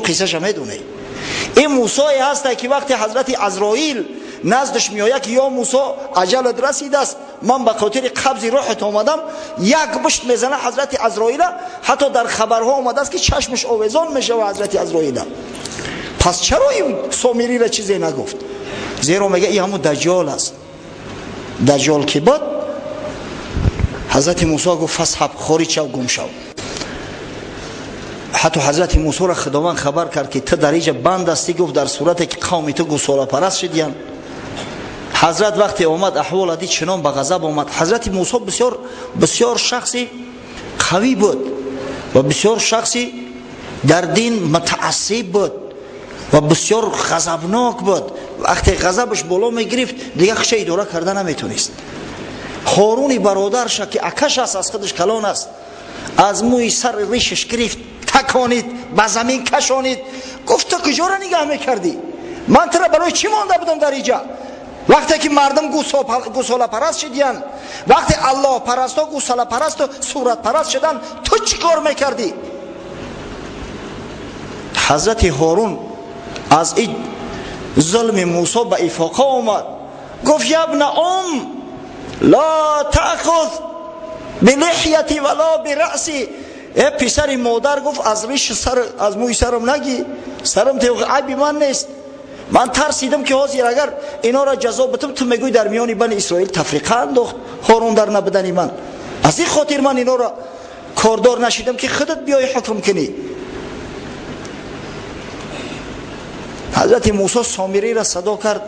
قصه شما میدونید. این موسی هست که وقتی حضرت عزرائیل نزدش میآید که یا موسی اجلت رسیده است، من به خاطر قبض روحت آمدم، یک مشت میزنه حضرت عزرائیل. حتی در خبرها آمده است که چشمش آویزان میشه و حضرت عزرائیل. پس چرا این سامری را چیزی نگفت؟ زیرا میگه این همون دجال است. دجال که بود حضرت موسی گفت فسحب، خارج شو، گم شو. حتی حضرت موسی را خداوند خبر کرد که تو در اینجا بند هستی، گفت در صورتی که قوم تو گوساله پرست شدیان. حضرت وقتی آمد احوال دید چنان به غضب آمد. حضرت موسی بسیار شخصی قوی بود و بسیار شخصی در دین متعصب بود و بسیار غضبناک بود. وقتی غضبش بالا میگرفت دیگه خش اداره کردن نمیتونست. هارون برادرش که اکش است، از خودش کلان است، از موی سر ریشش گرفت، تکانید، به زمین کشانید. گفت تو کجا را نگاه میکردی؟ من تو را برای چی مانده بودم در اینجا؟ وقتی که مردم گوساله پرست شدیان، وقتی الله پرست و گوساله پرست و صورت پرست شدن، تو چی کار میکردی؟ حضرت هارون از این ظلم موسی به افاقه آمد. گفت یا ابن لا تأخذ بلحیتی ولا برأسی. ای پسر مادر، گفت از ریش سر، از موی سرم نگی، سرم تو عیبی من نیست. من ترسیدم که حاضر اگر اینا را جزا بدم تو میگوی در میان بنی اسرائیل تفریقه انداخت هارون در نبودن من. از این خاطر من اینا را کاردار نشیدم که خودت بیای حکم کنی. حضرت موسی سامری را صدا کرد.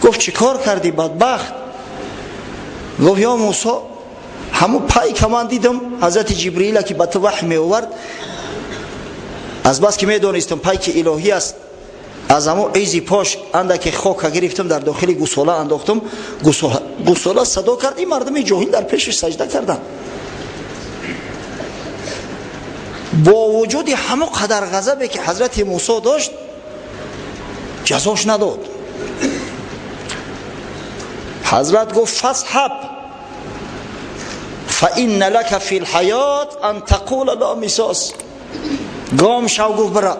گفت چی کار کردی بدبخت؟ گفت یا موسی همون پای که من دیدم حضرت جبرئیل که به تو وحی می آورد، از بس که می دانستم پای که الهی است، از همون ایزی پاش اندک خاک گرفتم در داخل گوساله انداختم. گوساله صدا کرد. این مردم جاهل در پیشش سجده کردن. با وجود همون قدر غضبی که حضرت موسی داشت جزاش نداد. حضرت گفت فسحب فإن لك في الحياة ان تقول لا مساس. گام شو، گفت برا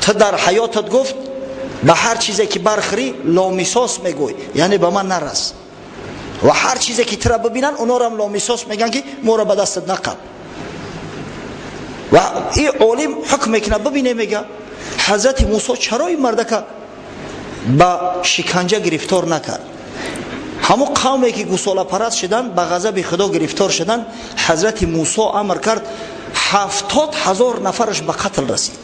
تو در حیاتت گفت به هر چیزی که برخری لا مساس میگوی، یعنی به من نرس، و هر چیزی که تو را ببینن اونا را لا مساس میگن که ما را به دستت نقب. و این عالم حکم میکنه. ببینه میگه حضرت موسی چرا این مرد که با شکنجه گرفتار نکرد؟ همون قومی که گوساله پرست شدن به غضب خدا گرفتار شدن، حضرت موسی امر کرد 70,000 نفرش به قتل رسید.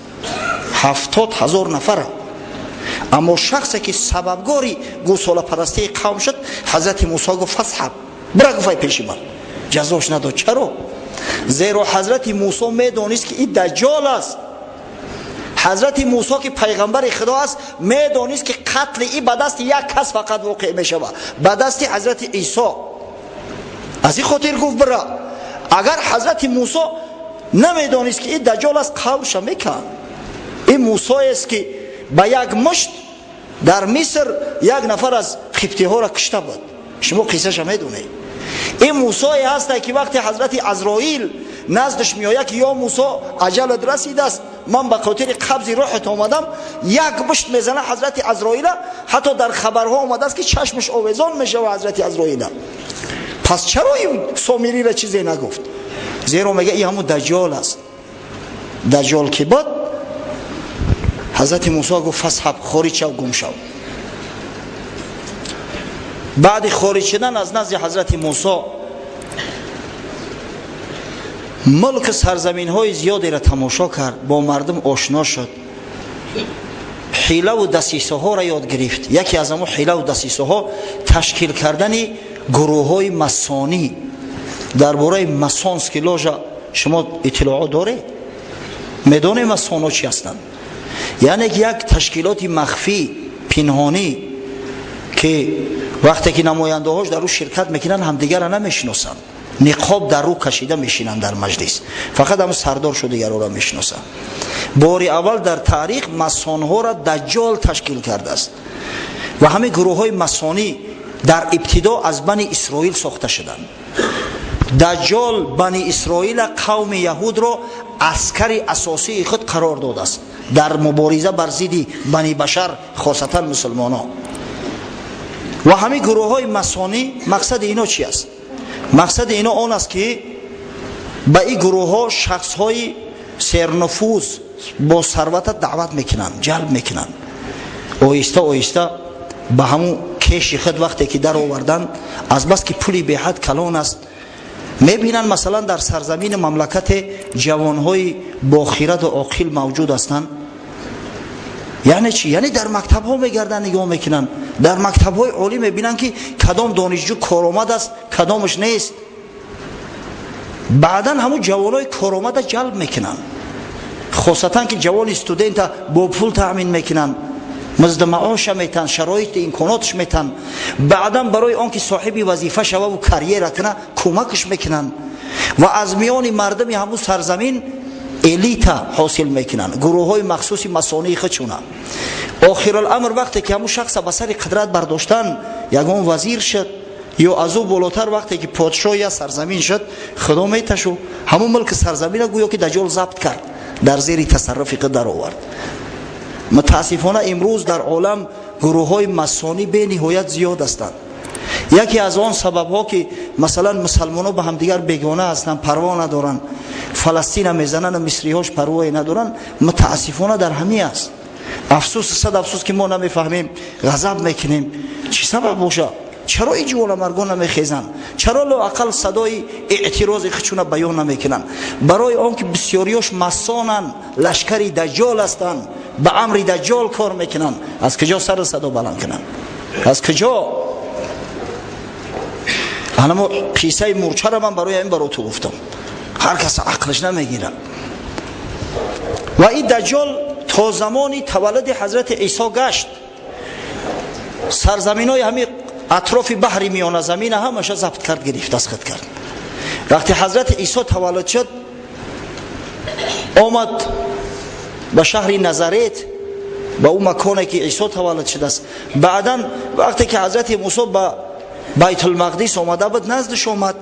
70,000 نفر. اما شخصی که سببگاری گوساله پرستی قوم شد، حضرت موسی گفت فسحب، برا گفت پیش من. جزاش نداد. چرا؟ زیرا حضرت موسی میدونست که این دجال است. حضرت موسی که پیغمبر خدا است میدونست که قتل این به دست یک کس فقط واقع میشه، به دست حضرت عیسی. از این خاطر گفت برا. اگر حضرت موسی نمیدونست که این دجال است قومش میکن. این موسی است که با یک مشت در مصر یک نفر از خفتی ها را کشته بود. شما قصه شما میدونید. این موسی هست که وقتی حضرت عزرائیل نزدش میآید که یا موسی اجلت رسیده است، من به خاطر قبض روحت آمدم، یک مشت میزنه حضرت عزرائیل. حتی در خبرها آمده است که چشمش آویزان میشه و حضرت عزرائیل. پس چرا این سامری را چیزی نگفت؟ زیرا میگه این همون دجال است. دجال که بود حضرت موسی گفت فسحب، خارج شو، گم شو. بعد خارج شدن از نزد حضرت موسی، ملک سرزمین های زیادی را تماشا کرد، با مردم آشنا شد، حیله و دسیسه ها را یاد گرفت. یکی از همون حیله و دسیسه ها تشکیل کردن گروه های مسانی. درباره مسانس که لاجا شما اطلاعات داره؟ میدونه مسان ها چی هستند؟ یعنی یک تشکیلات مخفی پنهانی که وقتی که نماینده هاش در رو شرکت میکنن همدیگر را نمیشناسن، نقاب در رو کشیده میشینن در مجلس، فقط هم سردار شده دیگر را میشناسن. بار اول در تاریخ مسان ها را دجال تشکیل کرده است و همه گروه های مسانی در ابتدا از بنی اسرائیل ساخته شدند. دجال بنی اسرائیل قوم یهود رو عسکر اساسی خود قرار داده است در مبارزه بر ضد بنی بشر، خاصتا مسلمانان. و همین گروه های ماسونی مقصد اینا چی است؟ مقصد اینا آن است که به این گروه ها شخص های سرنفوذ با ثروت دعوت میکنن، جلب میکنن. آهسته آهسته به همون کش خود وقتی که در آوردن، از بس که پولی به حد کلان است، میبینن مثلا در سرزمین مملکت جوانهای با خیرت و عاقل موجود هستند. یعنی چی؟ یعنی در مکتب ها میگردن نگاه میکنن، در مکتب های عالی میبینن که کدام دانشجو کارآمد است کدامش نیست. بعدا همون جوانای کارآمد جلب میکنن، خاصتا که جوان استودنت با پول تامین میکنن، مزد معاش میتن، شرایط امکاناتش میتن. بعدا برای آنکه صاحب وظیفه شوه و کریر کنه کمکش میکنن و از میان مردم همون سرزمین الیت حاصل میکنن، گروه های مخصوصی ماسونی خودشونه. آخر الامر وقتی که همون شخص به سر قدرت برداشتن، یگان وزیر شد یا از او بالاتر وقتی که پادشاه یا سرزمین شد، خدا میتشو همون ملک سرزمین گویا که دجال ضبط کرد، در زیر تصرف خود در آورد. متاسفانه امروز در عالم گروه های ماسونی به نهایت زیاد هستند. یکی از آن سبب ها که مثلا مسلمان ها به هم دیگر بیگانه هستند، پروا ندارن، فلسطین میزنن، مصری هاش پروایی ندارن، متاسفانه در همین است. افسوس، صد افسوس که ما نمیفهمیم، غضب میکنیم. چی سبب باشه؟ چرا این جوان مرگان نمیخیزن؟ چرا لااقل صدای اعتراض خودشون بیان نمیکنن؟ برای آنکه بسیاریاش ماسونن، لشکری دجال هستند، به امر دجال کار میکنن. از کجا سر صدا بلند کنن؟ از کجا؟ انا قصه مورچه را من برای این براتو گفتم، هر کس عقلش نمیگیره. و این دجال تا زمانی تولد حضرت عیسی گشت، سرزمین های همین اطراف بحر میانه زمین همش ضبط کرد، گرفت، دستخط کرد. وقتی حضرت عیسی تولد شد، آمد به شهر نزارت، به اون مکانی که عیسی تولد شده است. بعدا وقتی که حضرت موسی به بیت المقدس آمده بود، نزدش آمد،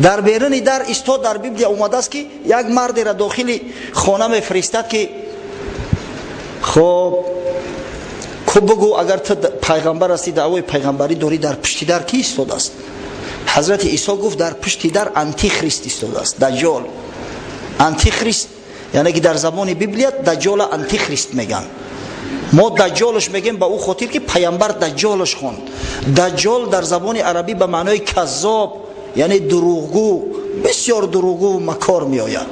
در بیرون در ایستاد. در بیبلی اومده است که یک مرد را داخل خانه میفرستد که خب بگو اگر تو پیغمبر هستی، دعوای پیغمبری داری، در پشتی در کی ایستاده است؟ حضرت عیسی گفت در پشتی در آنتی خریست ایستاده است، دجال. آنتی خریست یعنی که در زبان بیبلیت دجال آنتی خریست میگن. ما دجالش میگیم به او خاطر که پیامبر دجالش خوند. دجال در زبان عربی به معنای کذاب، یعنی دروغگو، بسیار دروغگو و مکار می آید.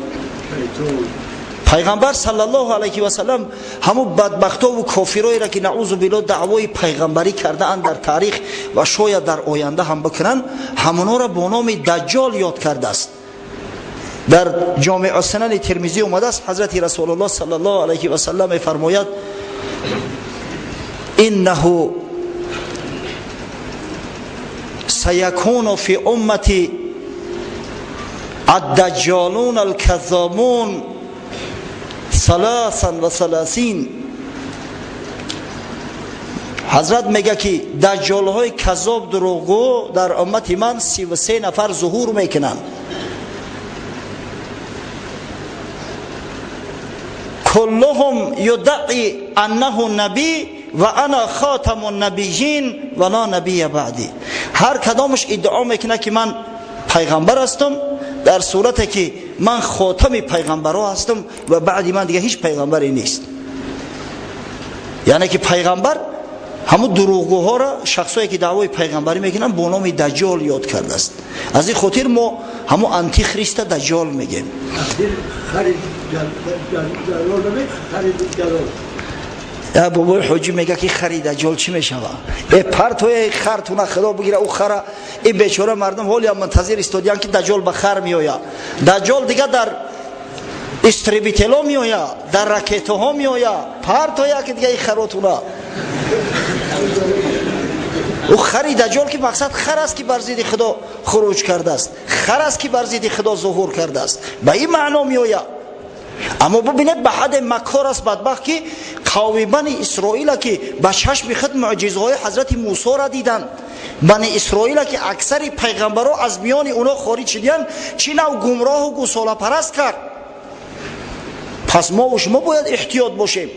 پیغمبر صلی الله علیه و سلم همون بدبختا و کافرایی را که نعوذ بالله دعوای پیغمبری کرده اند در تاریخ و شاید در آینده هم بکنن، همونا را با نام دجال یاد کرده است. در جامع السنن ترمذی اومده است، حضرت رسول الله صلی الله علیه و سلم میفرماید انه سيكون في امتي الدجالون الكذابون 33. حضرت میگه که دجال های کذاب دروغگو در امت من 33 نفر ظهور میکنن. كلهم يدعي انه نبی و انا خاتم النبیین و لا نبی بعدی. هر کدامش ادعا میکنه که من پیغمبر هستم، در صورتی که من خاتم پیغمبرها هستم و بعد من دیگه هیچ پیغمبری نیست. یعنی که پیغمبر همون دروغگوها را، شخصایی که دعوای پیغمبری میکنن، با نام دجال یاد کرده است. از این خاطر ما همون آنتی خریست دجال میگیم. بابای حاجی میگه که خرید دجال چی میشوه؟ پرتوی خرتونه خدا بگیره او خره. این بیچاره مردم حالی هم منتظر استادیان که دجال به خر میآید. دجال دیگه در استریبیتلا میآید، در راکت ها میآید، پرتوی که دیگه این خراتونه. او خری دجال که مقصد خر است که بر ضد خدا خروج کرده است، خر است که بر ضد خدا ظهور کرده است، به این معنا میآید. اما ببینید به حد مکار است بدبخت که قوم بنی اسرائیل که به چشم خود معجزه‌های حضرت موسی را دیدند، بنی اسرائیل که اکثر پیغمبرها از میان اونا خارج شدند، چه نوع گمراه و گوساله پرست کرد. پس ما و شما باید احتیاط باشیم.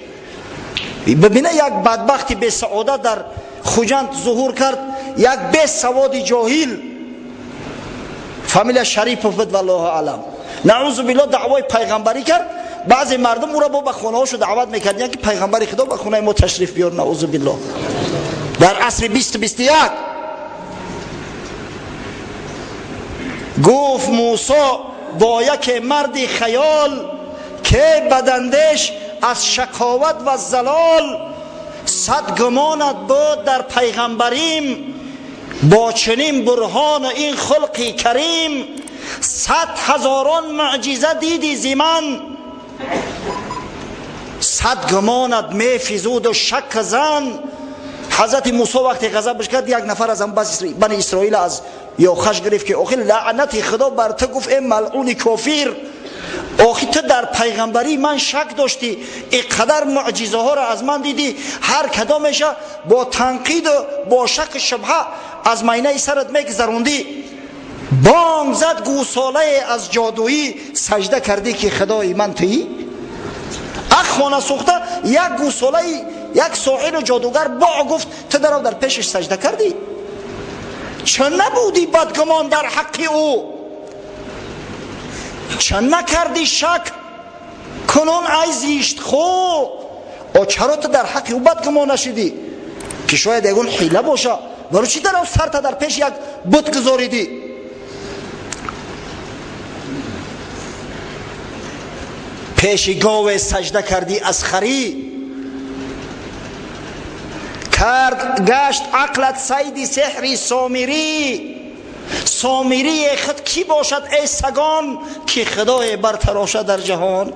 ببینه یک بدبختی به سعادت در خوجند ظهور کرد، یک به سواد جاهل فامیل شریف بود والله اعلم، نعوذ بالله دعوای پیغمبری کرد. بعضی مردم او را با خانه هاشو دعوت میکردن که پیغمبر خدا به خانه ما تشریف بیار، نعوذ بالله. در عصر 2021 گفت موسی با یک مرد خیال که بدندش از شکاوت و زلال، صد گمانت بود در پیغمبریم، با چنین برهان این خلقی کریم، 100,000 معجزه دیدی زمن، 100 گمانت میفزود و شک زن. حضرت موسی وقتی غضبش کرد، یک نفر از بنی اسرائیل از یوخش گرفت که آخه لعنت خدا بر تو، گفت ای ملعون کافر، آخه تو در پیغمبری من شک داشتی، اینقدر معجزه ها را از من دیدی، هر کدامش با تنقید و با شک شبهه از مینه سرت میگذروندی. بانگ زد گوساله از جادویی، سجده کردی که خدای من تویی. خانه سوخته یک گوساله، یک ساحر جادوگر با گفت تو در پیشش سجده کردی. چه نبودی بدگمان در حق او؟ چه نکردی شک کنون ای زیشت خو؟ او چرا تو در حق او بدگمان نشدی؟ که شاید یکون حیله باشه، برای چی در سرت در پیش یک بت گذاریدی؟ پیش گاو سجده کردی از خری، کرد گشت عقلت صید سحری سامری. سامری خود کی باشد ای سگان، که خدای برتراشه در جهان؟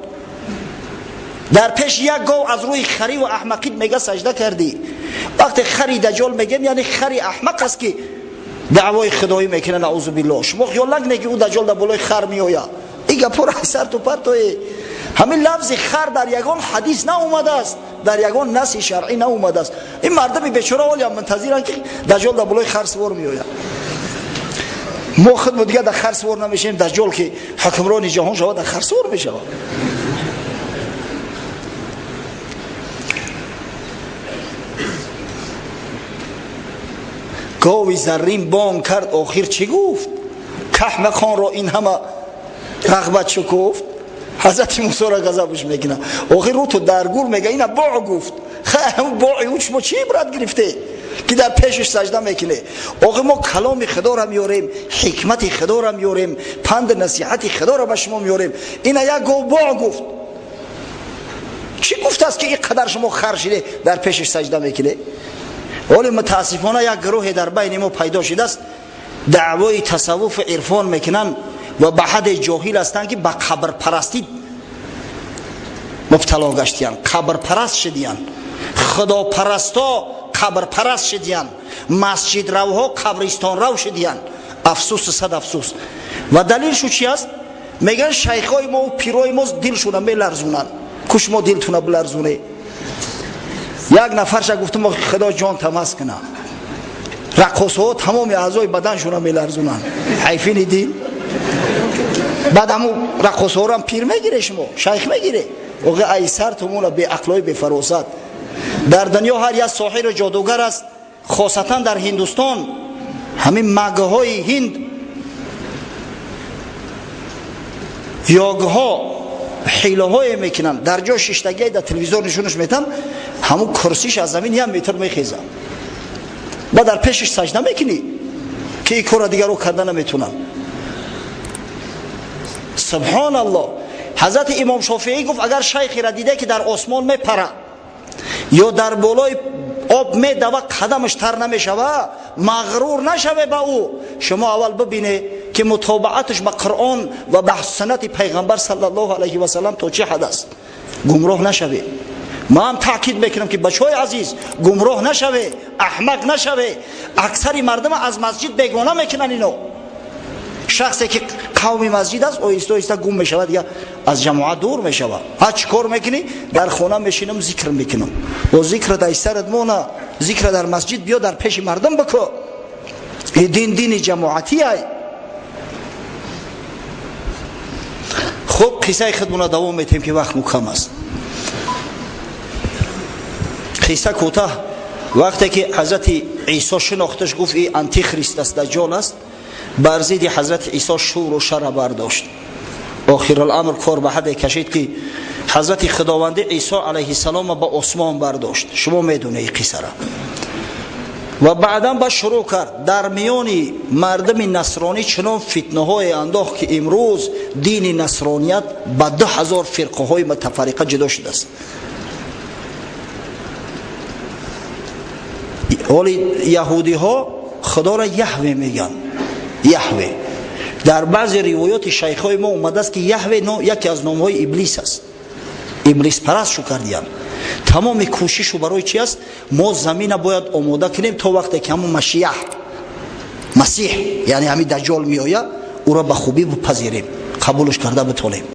در پیش یک گاو از روی خری و احمقیت میگه سجده کردی. وقتی خری دجال میگم یعنی خری احمق است که دعوای خدایی میکنه، نعوذ بالله. شما خیال نکنید که اون دجال در بالای خر میآید، این گپا را سر تو پرتوی. همین لفظ خر در یگان حدیث نه اومده است، در یگان نص شرعی نه اومده است. این مردم بیچاره ولی منتظرن که دجال در بالای خر سوار میآید. ما خود دیگه در خر سوار نمیشیم، دجال که حکمران جهان شود در خر سوار میشه. گاوی زرین بانگ کرد، آخر چی گفت؟ کهمکان را این همه رغبت شکفت. حضرت موسی را غضبش میکنه، آخر رو تو درگور میگه اینا باع گفت. همون باعی او شما چی برات گرفته که در پیشش سجده میکنه؟ آخر ما کلام خدا را میاریم، حکمت خدا را میاریم، پند نصیحت خدا را به شما میاریم، اینا یک گاو باع گفت. چی گفت است که این قدر شما خر شده در پیشش سجده میکنه؟ ولی متاسفانه یک گروه در بین ما پیدا شده است، دعوای تصوف عرفان میکنن و به حد جاهل هستند که به قبر پرستی مبتلا گشتیان، قبر پرست شدیان، خدا پرستا قبر پرست شدیان، مسجد روها قبرستان رو شدیان. افسوس صد افسوس. و دلیلشو چی است؟ میگن شیخای ما و پیرای ما دلشون میلرزونن. کش ما دلتون بلرزونه؟ یک نفرش گفتم خدا جان تماس کنه، رقاصه ها تمام اعضای بدنشون میلرزونن، حیفین دل. بعد همو رقاصه ها رو هم پیر میگیره، شما شیخ میگیره. اوه ای سر تمونه بی عقلای بی فراست. در دنیا هر یک ساحر جادوگر است، خاصتا در هندوستان. همین مگه های هند، یاگه ها حیله های میکنن، در جا ششتگی در تلویزیون نشونش میتن، همون کرسیش از زمین 1 متر میخیزن. بعد در پیشش سجده میکنی که این کار دیگر رو کردن نمیتونن. سبحان الله. حضرت امام شافعی گفت اگر شیخی را دیده که در آسمان میپره یا در بالای آب میدوه قدمش تر نمیشوه، مغرور نشوه به او. شما اول ببینه که متابعتش به قرآن و به سنت پیغمبر صلی الله علیه و سلم تا چه حد است، گمراه نشوه. ما هم تاکید میکنم که بچهای عزیز گمراه نشوه، احمق نشوه. اکثر مردم از مسجد بیگانه میکنن اینو. شخصی که قوم مسجد است آیسته آیسته گم میشود یا از جماعت دور میشود. ها چیکار میکنی؟ در خانه میشینم ذکر میکنم و ذکر در سرت مونه، ذکر در مسجد بیا در پیش مردم بکن. این دین جماعتی است. خب قصه خودمون دوام میتیم که وقت کم است. قصه کوتاه. وقتی که حضرت عیسی شناختش گفت این آنتی خریست است، دجال است، بر ضد حضرت عیسی شور و شر برداشت. آخر الامر کار به حد کشید که حضرت خداوند عیسی علیه السلام به آسمان برداشت. شما میدونه این قصه را. و بعدا با شروع کرد در میان مردم نصرانی چنان فتنه های انداخت که امروز دین نصرانیت به 2000 فرقه های متفرقه جدا شده است. ولی یهودی ها خدا را یهوه میگن. یهوه در بعض روایات شیخ های ما اومده است که یهوه یکی از نام های ابلیس است. ابلیس پرست شو کردیم. تمام کوشش برای چی است؟ ما زمین باید آماده کنیم تا وقتی که همون مسیح یعنی همین دجال میآید او را به خوبی بپذیریم، قبولش کرده بتونیم.